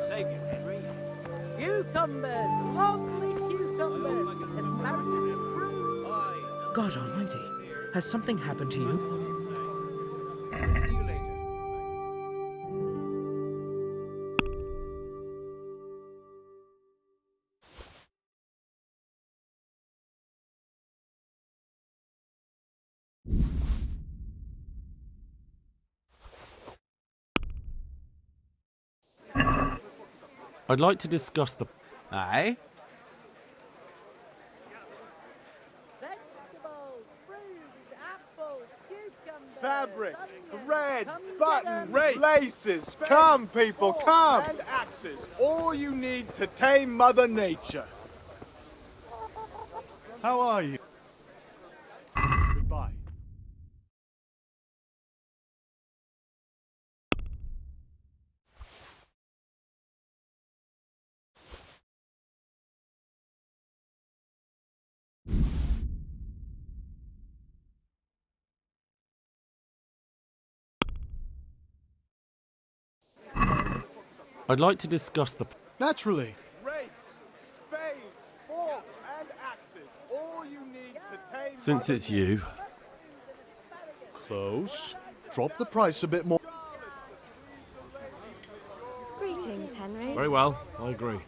save you, Henry. Cucumbers, lovely cucumbers. Asparagus approved. God Almighty, has something happened to you? See you later. I'd like to discuss the... Aye? Vegetables, fruit, apples, cucumbers. Fabric, thread, Come buttons, get 'em. laces. Come, people, come! And axes. All you need to tame Mother Nature. How are you? Goodbye. I'd like to discuss the... Naturally. Rakes, spades, forks, and axes. All you need to tame Since Mother it's you, Close. Drop the price a bit more. Greetings, Henry. very well, I agree.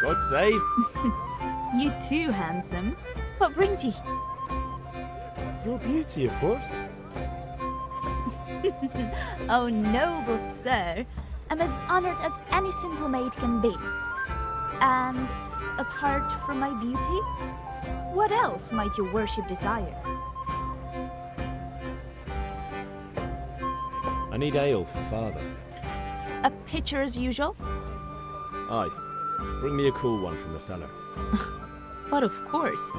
God save. You too, handsome. What brings you? Your beauty, of course. Oh, noble sir. I'm as honored as any simple maid can be. And apart from my beauty, what else might your worship desire? I need ale for father. A pitcher as usual? Aye. Bring me a cool one from the cellar. But of course.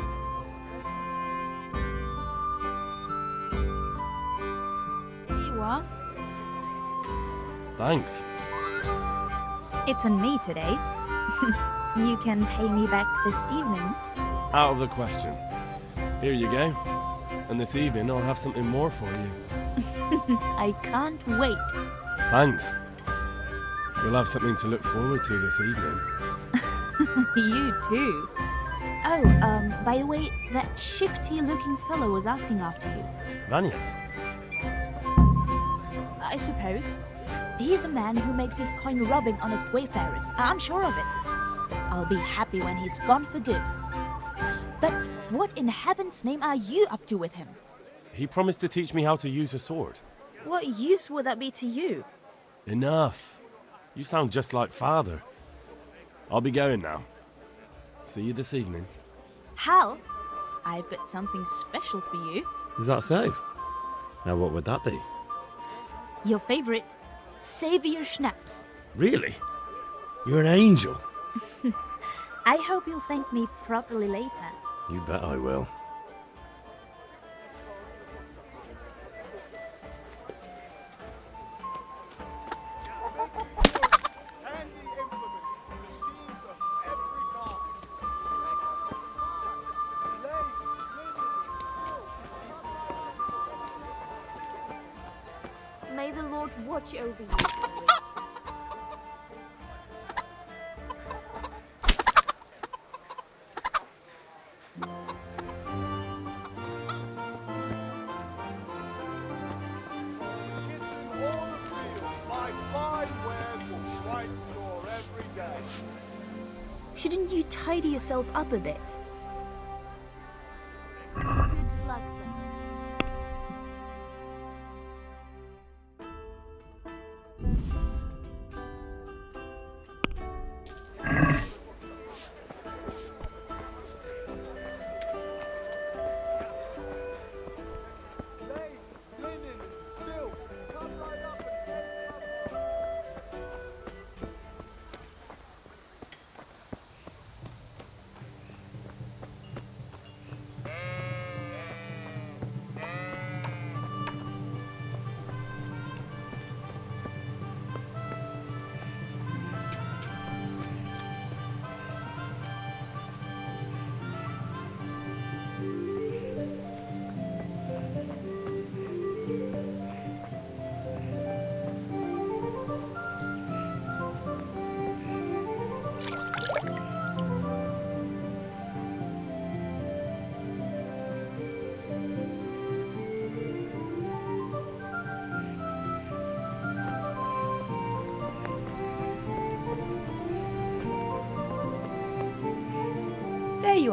Here you are. Thanks. It's on me today. You can pay me back this evening. Out of the question. Here you go. And this evening I'll have something more for you. I can't wait. Thanks. You'll have something to look forward to this evening. You too. Oh, by the way, that shifty-looking fellow was asking after you. Vanya? I suppose. He's a man who makes his coin robbing honest wayfarers. I'm sure of it. I'll be happy when he's gone for good. But what in heaven's name are you up to with him? He promised to teach me how to use a sword. What use would that be to you? Enough. You sound just like father. I'll be going now. See you this evening. Hal, I've got something special for you. Is that so? Now what would that be? Your favorite, Savior Schnapps. Really? You're an angel. I hope you'll thank me properly later. You bet I will. May the Lord watch over you. Shouldn't you tidy yourself up a bit? Good luck then.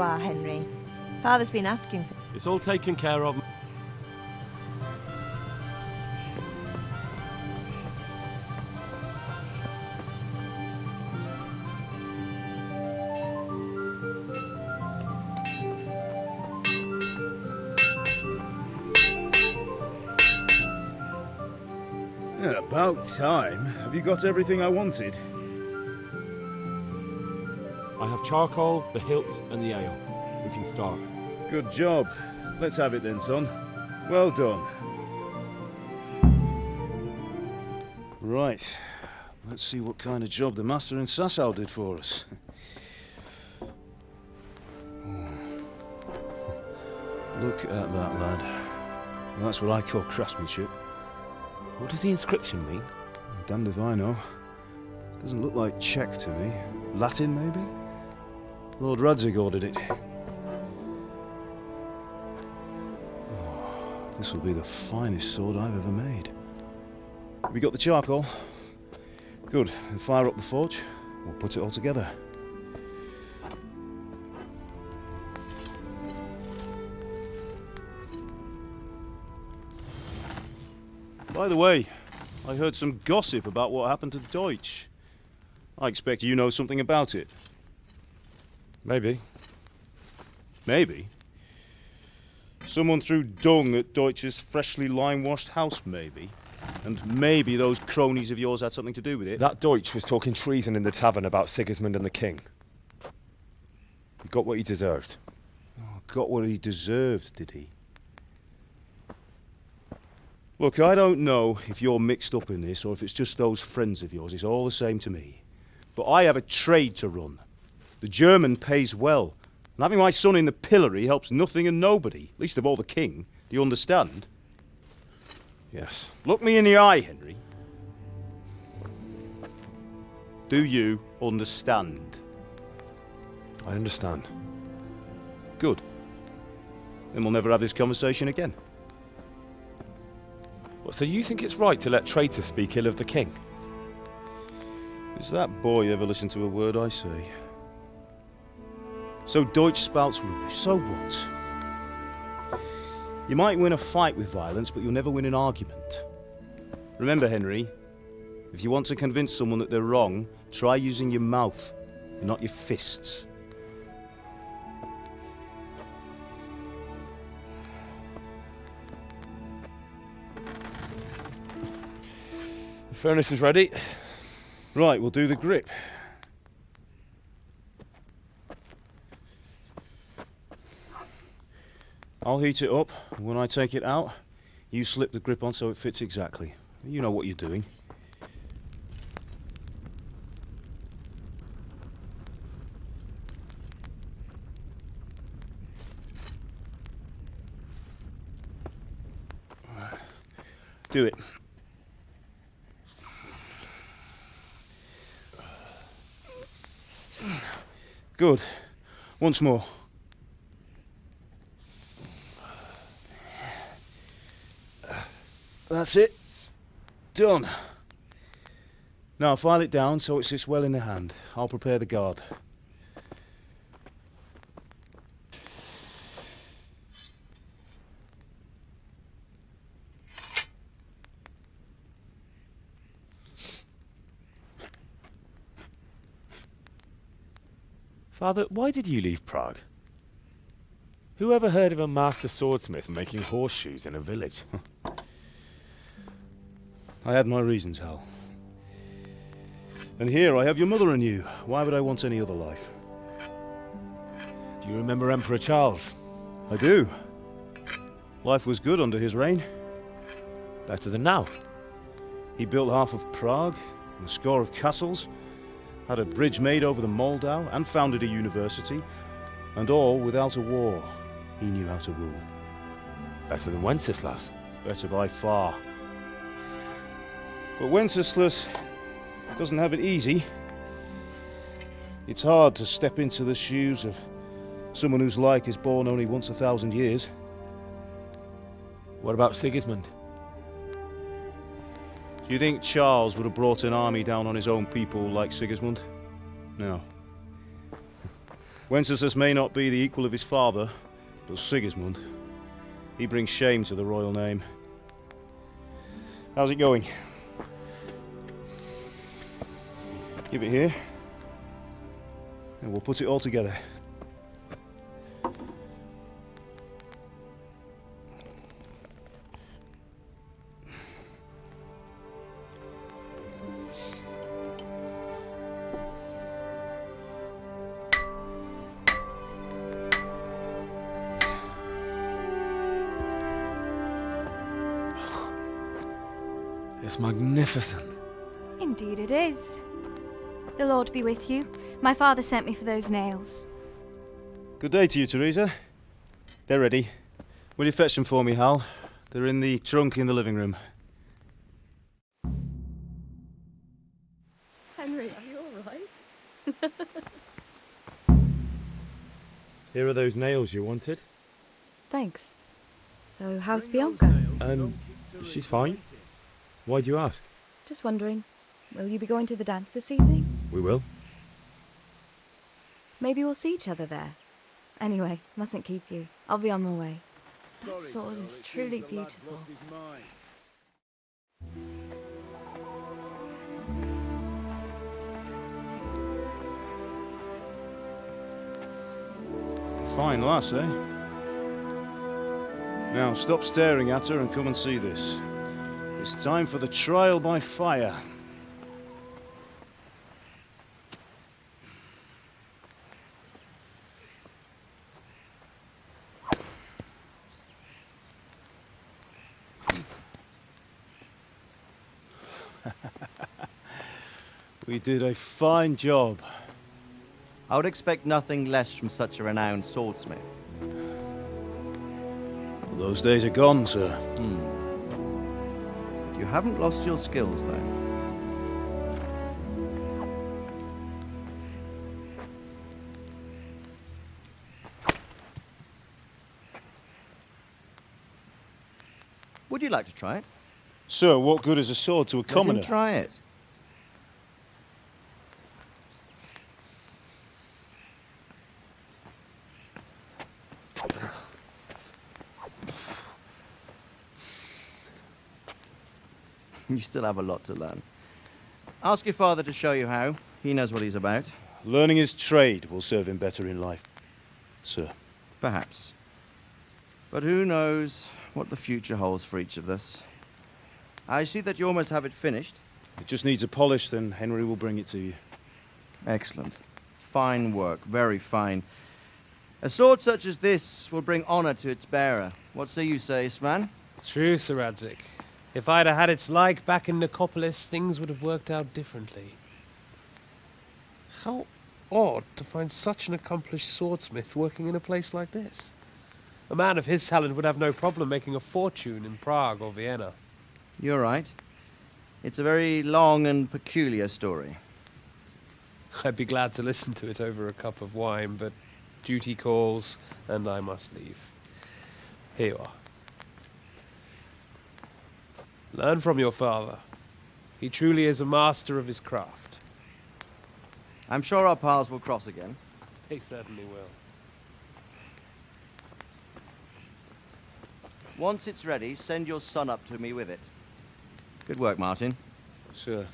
you are, Henry. Father's been asking for... It's all taken care of. Yeah, about time. Have you got everything I wanted? I have charcoal, the hilt, and the ale. We can start. Good job. Let's have it then, son. Well done. Right. Let's see what kind of job the master in Sasau did for us. Look at that, lad. That's what I call craftsmanship. What does the inscription mean? Damned if I know. Doesn't look like Czech to me. Latin, maybe? Lord Radzig ordered it. Oh, this will be the finest sword I've ever made. Have you got the charcoal? Good. Then fire up the forge. We'll put it all together. By the way, I heard some gossip about what happened to Deutsch. I expect you know something about it. Maybe. Maybe? Someone threw dung at Deutsch's freshly lime-washed house, maybe? And maybe those cronies of yours had something to do with it? That Deutsch was talking treason in the tavern about Sigismund and the king. He got what he deserved. Oh, got what he deserved, did he? Look, I don't know if you're mixed up in this or if it's just those friends of yours. It's all the same to me. But I have a trade to run. The German pays well. And having my son in the pillory helps nothing and nobody, least of all the king. Do you understand? Yes. Look me in the eye, Henry. Do you understand? I understand. Good. Then we'll never have this conversation again. What, so you think it's right to let traitors speak ill of the king? Does that boy ever listen to a word I say? So Deutsch spouts rubbish, so what? You might win a fight with violence, but you'll never win an argument. Remember, Henry, if you want to convince someone that they're wrong, try using your mouth, and not your fists. The furnace is ready. Right, we'll do the grip. I'll heat it up, and when I take it out, you slip the grip on so it fits exactly. You know what you're doing. Do it. Good. Once more. That's it. Done. Now file it down so it sits well in the hand. I'll prepare the guard. Father, why did you leave Prague? Who ever heard of a master swordsmith making horseshoes in a village? I had my reasons, Hal. And here I have your mother and you. Why would I want any other life? Do you remember Emperor Charles? I do. Life was good under his reign. Better than now. He built half of Prague, and a score of castles, had a bridge made over the Moldau, and founded a university, and all without a war. He knew how to rule. Better than Wenceslas. Better by far. But Wenceslas doesn't have it easy. It's hard to step into the shoes of someone whose like is born only once 1,000 years. What about Sigismund? Do you think Charles would have brought an army down on his own people like Sigismund? No. Wenceslas may not be the equal of his father, but Sigismund, he brings shame to the royal name. How's it going? Give it here, and we'll put it all together. It's magnificent. Indeed it is. The Lord be with you. My father sent me for those nails. Good day to you, Teresa. They're ready. Will you fetch them for me, Hal? They're in the trunk in the living room. Henry, are you all right? Here are those nails you wanted. Thanks. So how's Bianca? She's fine. Why do you ask? Just wondering, will you be going to the dance this evening? We will. Maybe we'll see each other there. Anyway, mustn't keep you. I'll be on my way. That sword is truly beautiful. Fine lass, eh? Now, stop staring at her and come and see this. It's time for the trial by fire. We did a fine job. I would expect nothing less from such a renowned swordsmith. Well, those days are gone, sir. You haven't lost your skills, though. Would you like to try it? Sir, what good is a sword to a commoner? Let him try it. You still have a lot to learn. Ask your father to show you how. He knows what he's about. Learning his trade will serve him better in life, sir. Perhaps. But who knows what the future holds for each of us. I see that you almost have it finished. It just needs a polish, then Henry will bring it to you. Excellent. Fine work, very fine. A sword such as this will bring honor to its bearer. What say you, Svan? True, Sir Radzik. If I'd have had its like back in Nicopolis, things would have worked out differently. How odd to find such an accomplished swordsmith working in a place like this. A man of his talent would have no problem making a fortune in Prague or Vienna. You're right. It's a very long and peculiar story. I'd be glad to listen to it over a cup of wine, but duty calls, and I must leave. Here you are. Learn from your father. He truly is a master of his craft. I'm sure our paths will cross again. He certainly will. Once it's ready, send your son up to me with it. Good work, Martin. Sir.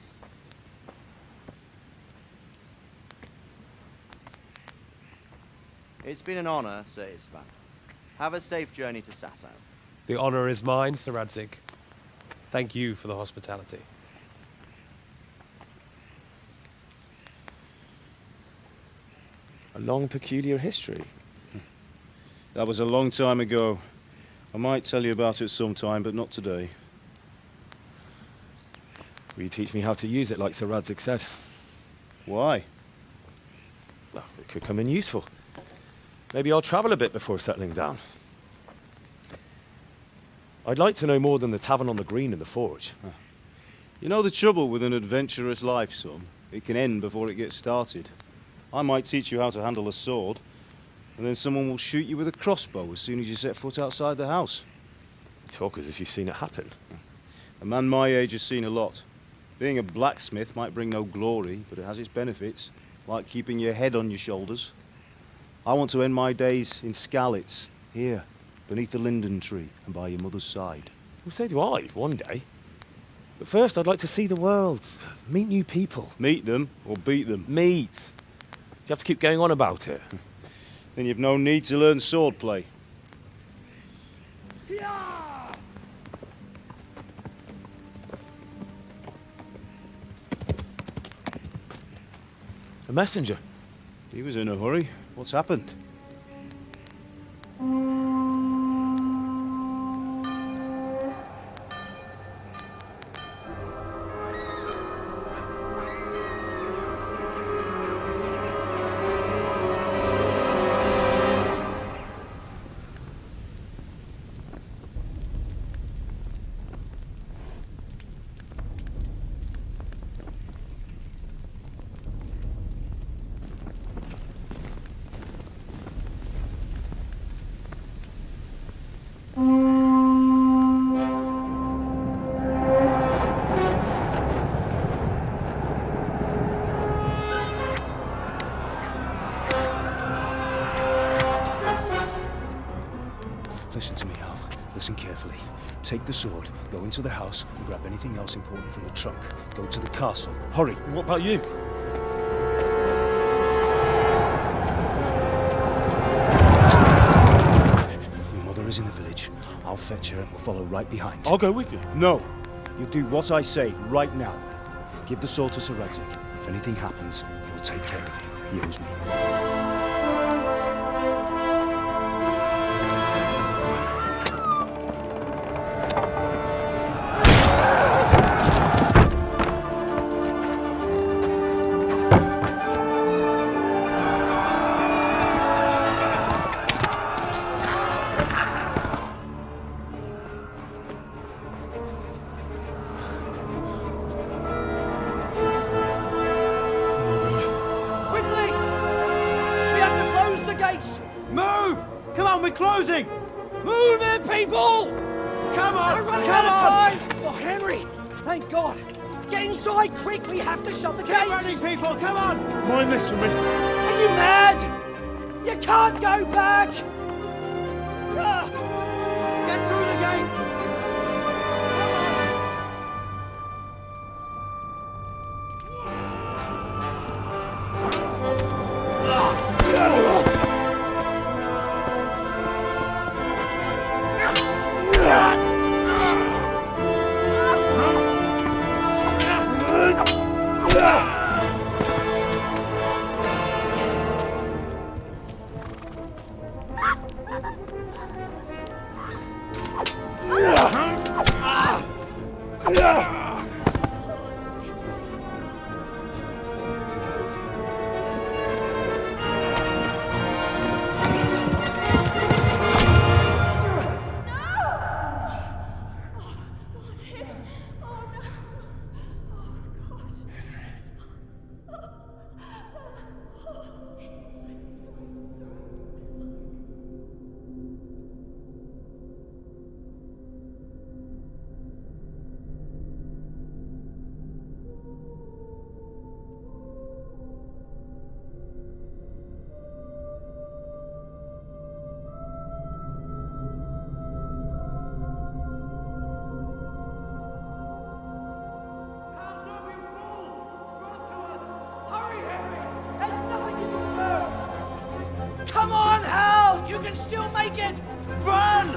It's been an honor, Sir Ispan. Have a safe journey to Sasau. The honor is mine, Sir Radzik. Thank you for the hospitality. A long, peculiar history. That was a long time ago. I might tell you about it sometime, but not today. Will you teach me how to use it, like Sir Radzik said? Why? Well, it could come in useful. Maybe I'll travel a bit before settling down. I'd like to know more than the tavern on the green and the forge. You know the trouble with an adventurous life, son? It can end before it gets started. I might teach you how to handle a sword, and then someone will shoot you with a crossbow as soon as you set foot outside the house. You talk as if you've seen it happen. A man my age has seen a lot. Being a blacksmith might bring no glory, but it has its benefits, like keeping your head on your shoulders. I want to end my days in Skalitz, here, beneath the linden tree and by your mother's side. Well, so do I, one day. But first, I'd like to see the world, meet new people. Meet them or beat them? Meet. You have to keep going on about it. Then you've no need to learn swordplay. A messenger. He was in a hurry. What's happened? Listen to me, Al. Listen carefully. Take the sword, go into the house, and grab anything else important from the trunk. Go to the castle. Hurry! What about you? Your mother is in the village. I'll fetch her and we'll follow right behind. I'll go with you. No! You'll do what I say right now. Give the sword to Sir Radzik. If anything happens, he'll take care of you. He owes me. Closing! Move it, people! Come on! We're running out of time! Oh, Henry! Thank God! Get inside, quick! We have to shut the gates! Get running, people! Come on! Mind this for me. Are you mad? You can't go back! Get through the gates! Come on, Hal! You can still make it! Run!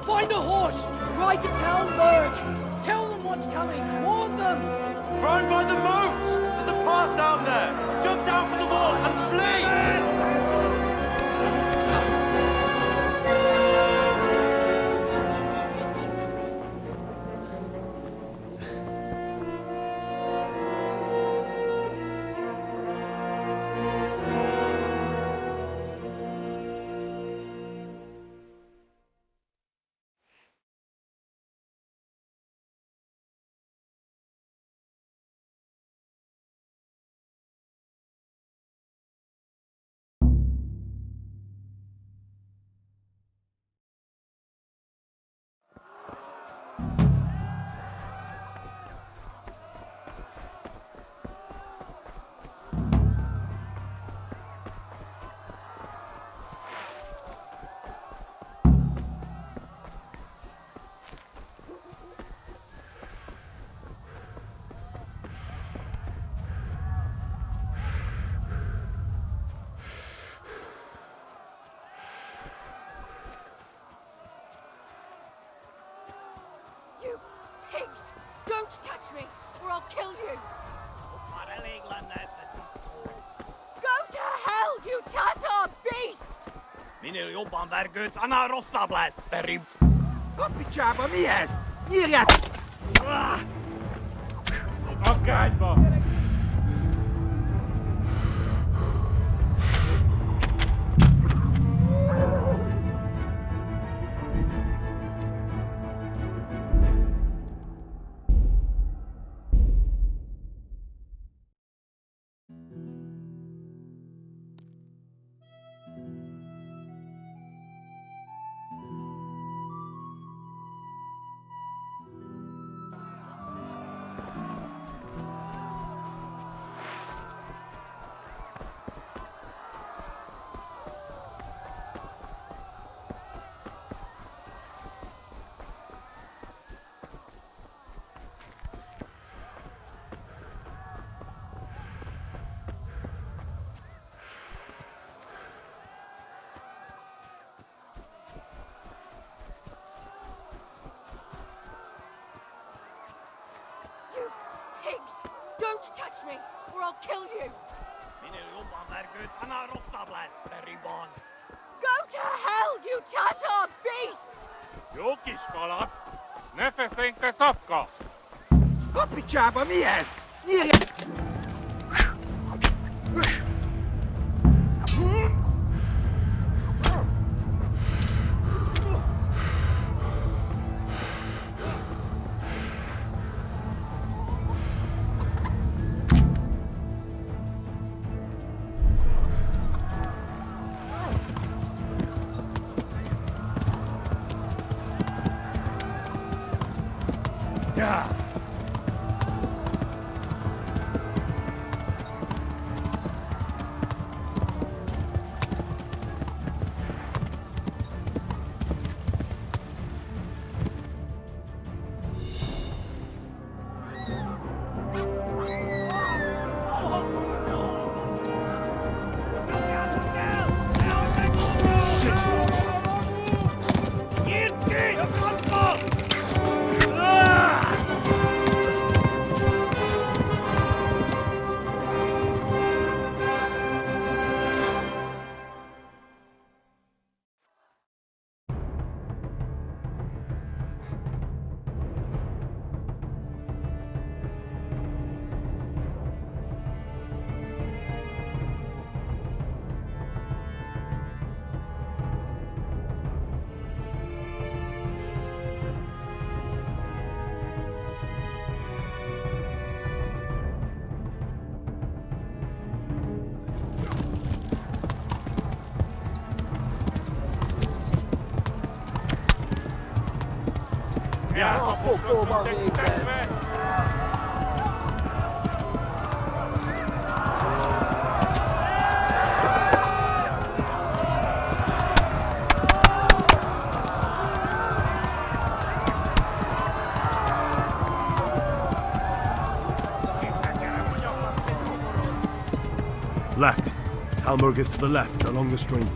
Find a horse! Ride to town, Merc! Tell them what's coming! Warn them! Run by the moat! There's a path down there! Jump down from the wall and flee! I'll kill you! Go to hell, you Tatar beast! Minul jobban vergődsz, annál rosszabb lesz, Terry! A picsába mi ez? Nyírját! A kágyba! Pigs! Don't touch me, or I'll kill you! Minul jobban vergődsz, annál rosszabb lesz, Terry Bond! Go to hell, you Tatar beast! Jó kis kaland! Ne feszénk, te szapka! A picsába mi ez? Nyírját! A pokóba végre! Left. Halmurg is to the left, along the stream.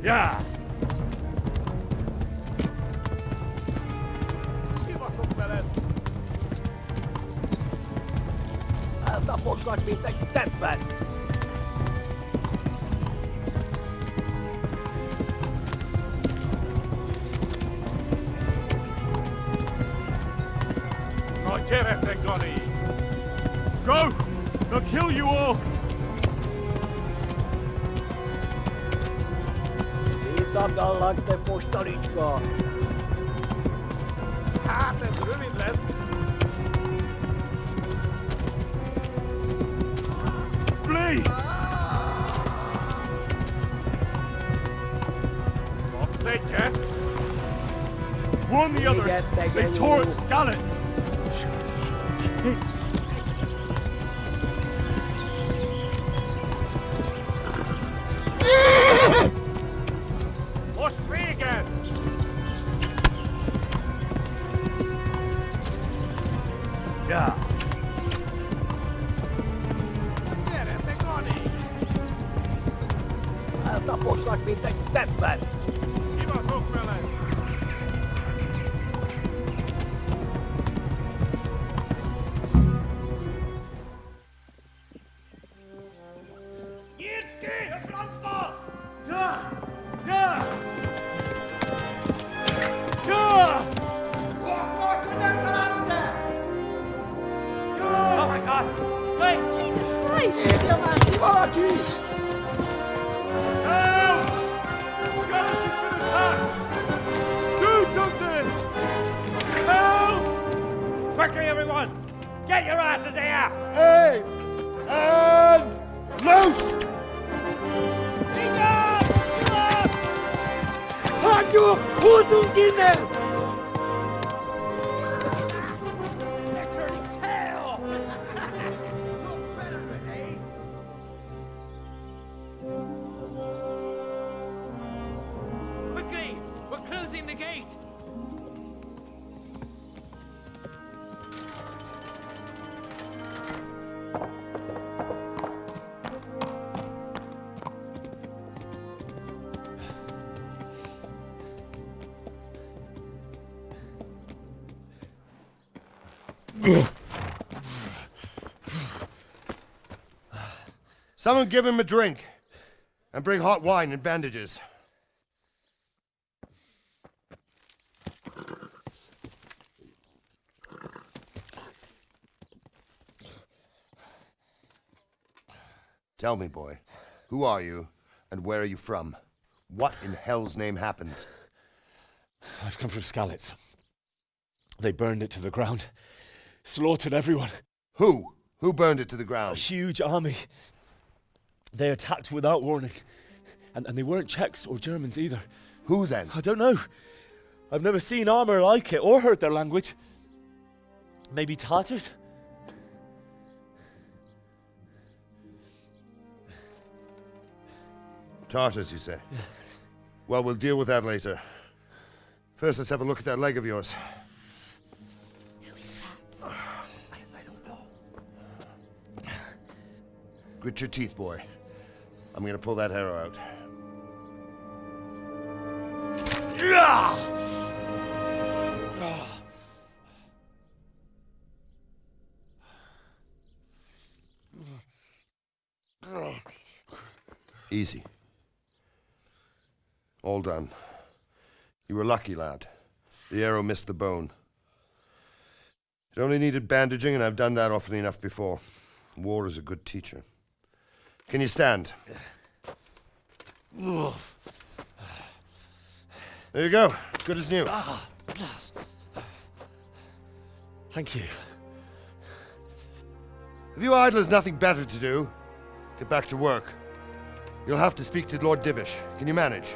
Yeah! Kivaszok veled! Eltaposgatj, mint egy teppet! Na gyere, Gani! Go! They'll kill you all! Szaggallag, te postalicska! Hát ez rövid lesz! Flee! Kapsz egyet? Warn the others! They tore its scallops! Most véged! Yeah. da pošlak mi tek tepen. Ima zokmele! Nitki, Fransko! Ja! Ja! Ja! Oh my God! Hey! Jesus Christ! Help! Skeleton's been attacked! Do something! Help! Quickly, everyone! Get your asses here! Hey! And loose! Hanyu! Who's in there? They're turning tail! Quickly! We're closing the gate! Someone give him a drink. And bring hot wine and bandages. Tell me, boy, who are you and where are you from? What in hell's name happened? I've come from Skalitz. They burned it to the ground. Slaughtered everyone. Who? Who burned it to the A ground? huge army. They attacked without warning. And they weren't Czechs or Germans either. Who then? I don't know. I've never seen armor like it or heard their language. Maybe Tatars? Tartars, you say? Yeah. Well, we'll deal with that later. First, let's have a look at that leg of yours. Who is that? I don't know. Grit your teeth, boy. I'm gonna pull that arrow out. Easy. All done. You were lucky, lad. The arrow missed the bone. It only needed bandaging, and I've done that often enough before. War is a good teacher. Can you stand? There you go. Good as new. Thank you. Have you idlers nothing better to do? Get back to work. You'll have to speak to Lord Divish. Can you manage?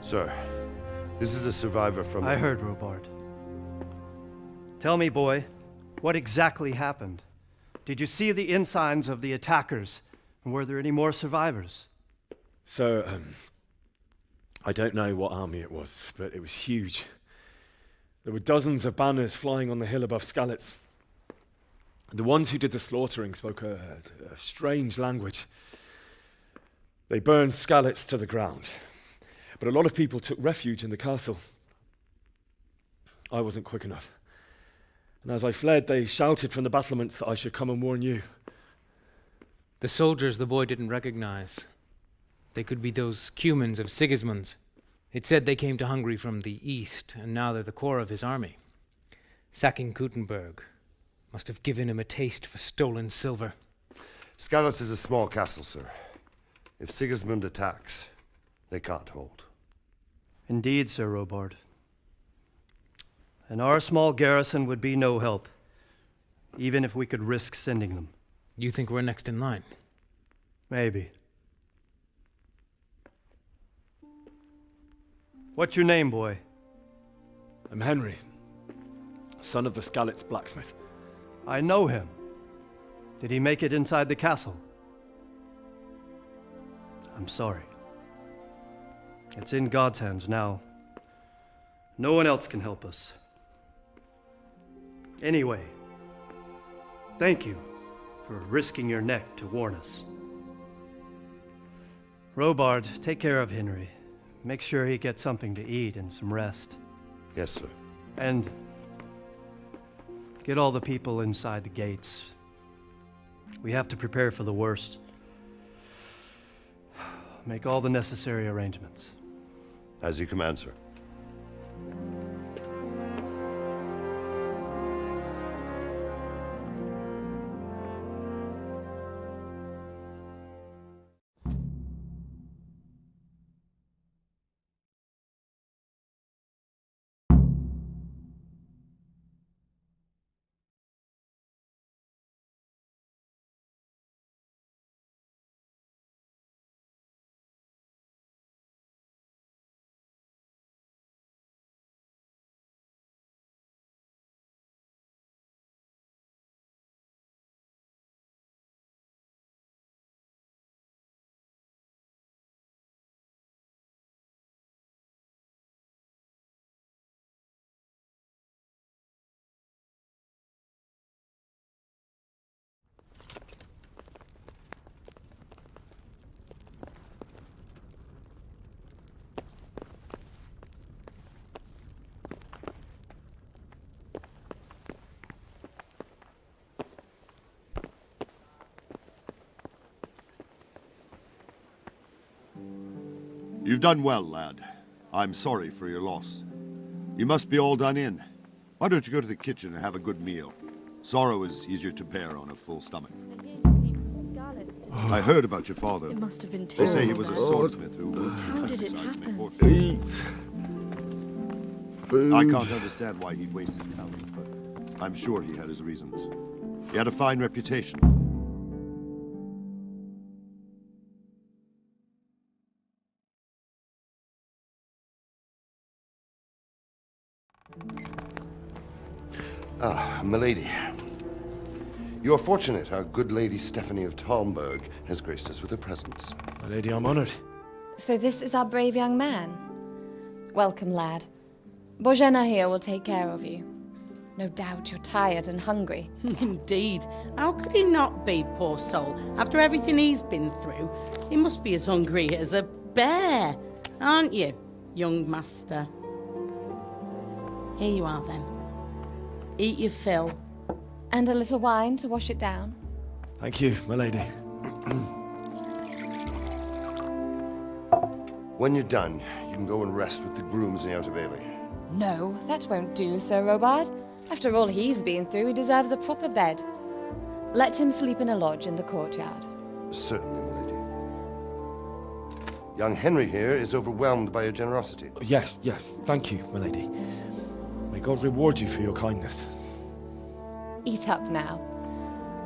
Sir, this is a survivor from... I heard, Robard. Tell me, boy, what exactly happened? Did you see the ensigns of the attackers? And were there any more survivors? So, I don't know what army it was, but it was huge. There were dozens of banners flying on the hill above Skalitz. The ones who did the slaughtering spoke a strange language. They burned Skalitz to the ground. But a lot of people took refuge in the castle. I wasn't quick enough. And as I fled, they shouted from the battlements that I should come and warn you. The soldiers the boy didn't recognize. They could be those Cumans of Sigismund's. It said they came to Hungary from the east, and now they're the core of his army. Sacking Kuttenberg must have given him a taste for stolen silver. Skalitz is a small castle, sir. If Sigismund attacks, they can't hold. Indeed, Sir Robard. And our small garrison would be no help, even if we could risk sending them. You think we're next in line? Maybe. What's your name, boy? I'm Henry, son of the Skalitz blacksmith. I know him. Did he make it inside the castle? I'm sorry. It's in God's hands now. No one else can help us. Anyway, thank you for risking your neck to warn us. Robard, take care of Henry. Make sure he gets something to eat and some rest. Yes, sir. And get all the people inside the gates. We have to prepare for the worst. Make all the necessary arrangements. As you command, sir. You've done well, lad. I'm sorry for your loss. You must be all done in. Why don't you go to the kitchen and have a good meal? Sorrow is easier to bear on a full stomach. I heard about your father. It must have been They say he terrible. was a swordsmith who moved to the How did it countryside to make happen? horses. Eat. Food. I can't understand why he'd waste his talent, but I'm sure he had his reasons. He had a fine reputation. Ah, milady. You are fortunate our good lady Stephanie of Talmberg has graced us with her presence. My lady, I'm honored. So this is our brave young man. Welcome, lad. Bojena here will take care of you. No doubt you're tired and hungry. Indeed. How could he not be, poor soul? After everything he's been through, he must be as hungry as a bear, aren't you, young master? Here you are, then. Eat your fill. And a little wine to wash it down. Thank you, my lady. When you're done, you can go and rest with the grooms in the Outer Bailey. No, that won't do, Sir Robard. After all he's been through, he deserves a proper bed. Let him sleep in a lodge in the courtyard. Certainly, milady. Young Henry here is overwhelmed by your generosity. Yes, yes. Thank you, my lady. May God reward you for your kindness. Eat up now.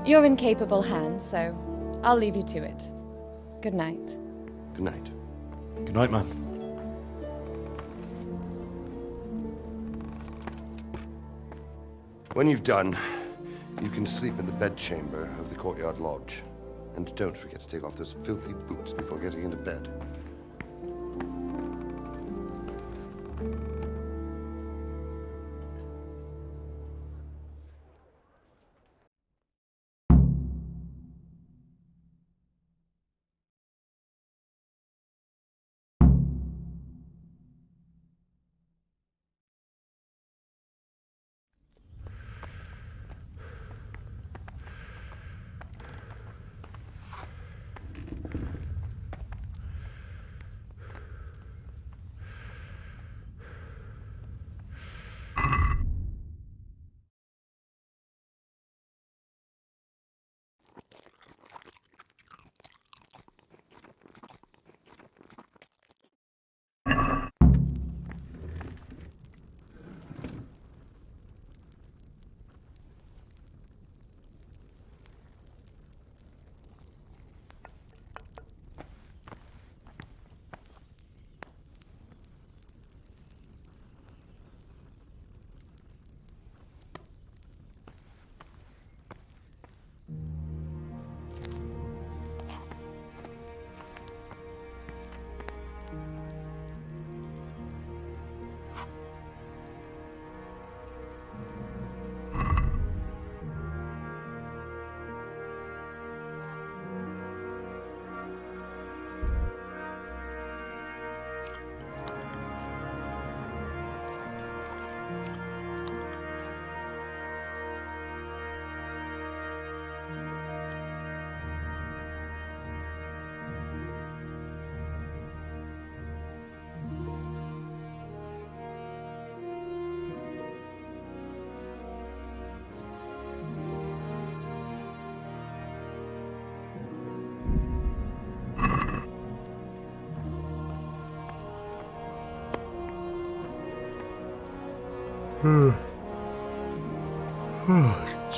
You're in capable hands, so I'll leave you to it. Good night. Good night. Good night, ma'am. When you've done, you can sleep in the bedchamber of the courtyard lodge. And don't forget to take off those filthy boots before getting into bed.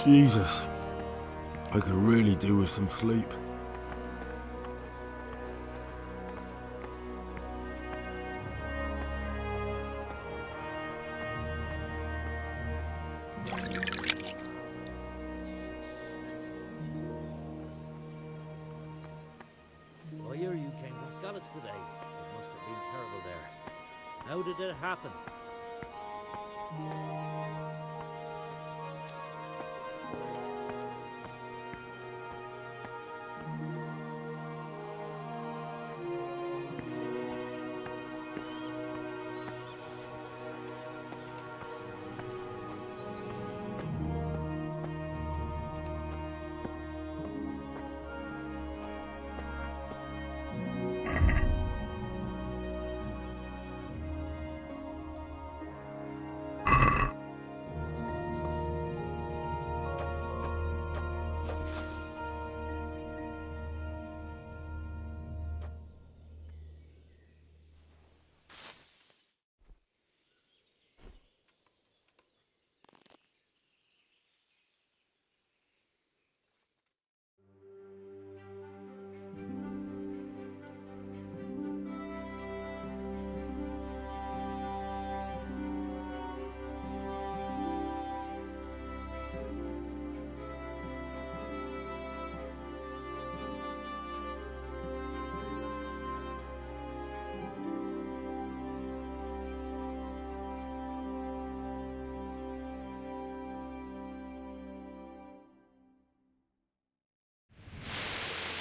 Jesus. I could really do with some sleep. I hear you came from Skalitz today. It must have been terrible there. How did it happen?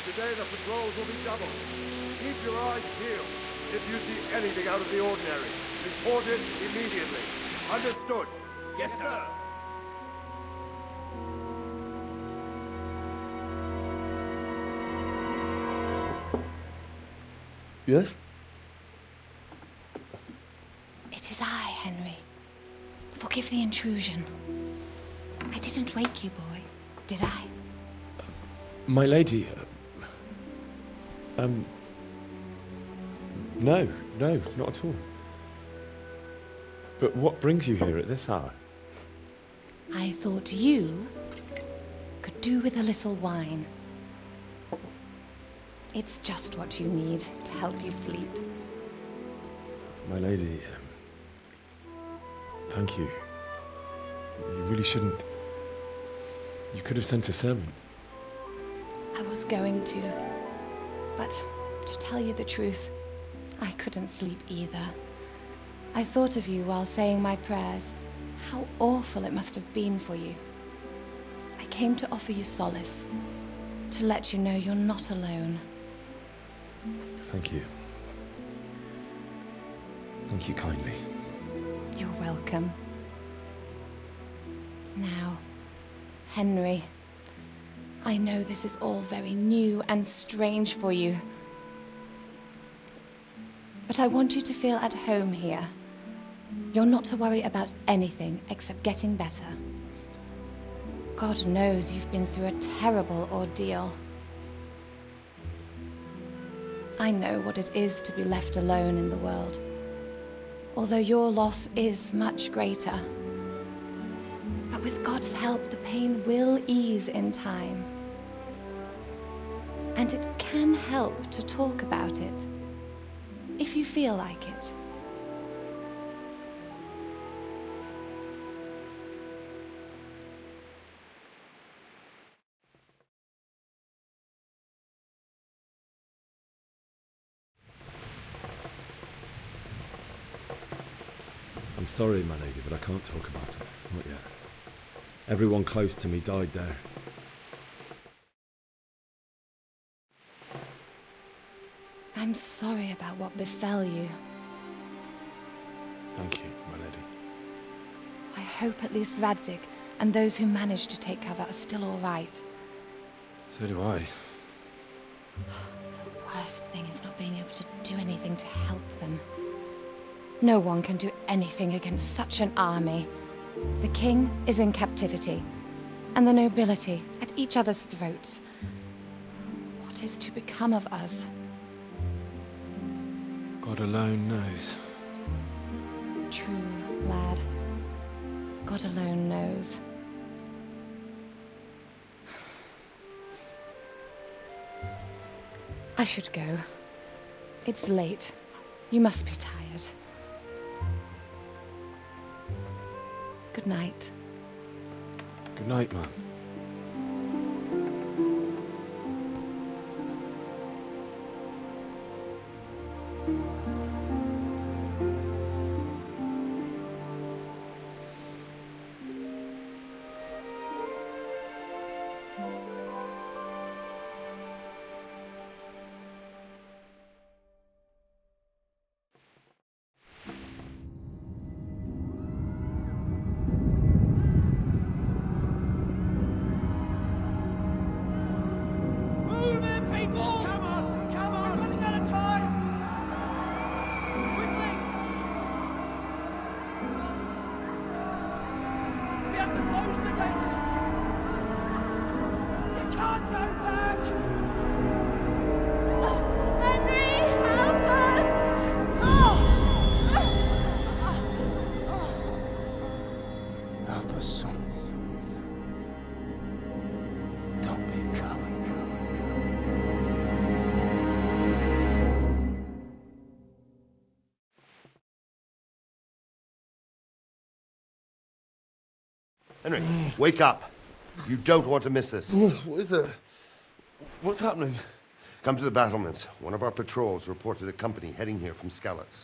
Today the patrols will be doubled. Keep your eyes peeled. If you see anything out of the ordinary, report it immediately. Understood? Yes, sir. Yes? It is I, Henry. Forgive the intrusion. I didn't wake you, boy, did I? My lady, no, not at all. But what brings you here at this hour? I thought you could do with a little wine. It's just what you need to help you sleep. My lady, thank you. You really shouldn't. You could have sent a sermon. I was going to, but to tell you the truth, I couldn't sleep either. I thought of you while saying my prayers. How awful it must have been for you. I came to offer you solace, to let you know you're not alone. Thank you. Thank you kindly. You're welcome. Now, Henry, I know this is all very new and strange for you, but I want you to feel at home here. You're not to worry about anything except getting better. God knows you've been through a terrible ordeal. I know what it is to be left alone in the world, although your loss is much greater. But with God's help, the pain will ease in time. And it can help to talk about it, if you feel like it. I'm sorry, my lady, but I can't talk about it. Not yet. Everyone close to me died there. I'm sorry about what befell you. Thank you, my lady. I hope at least Radzik and those who managed to take cover are still all right. So do I. The worst thing is not being able to do anything to help them. No one can do anything against such an army. The king is in captivity, and the nobility at each other's throats. What is to become of us? God alone knows. True, lad. God alone knows. I should go. It's late. You must be tired. Good night. Good night, Mum. Henry, wake up. You don't want to miss this. What is it? What's happening? Come to the battlements. One of our patrols reported a company heading here from Skalitz.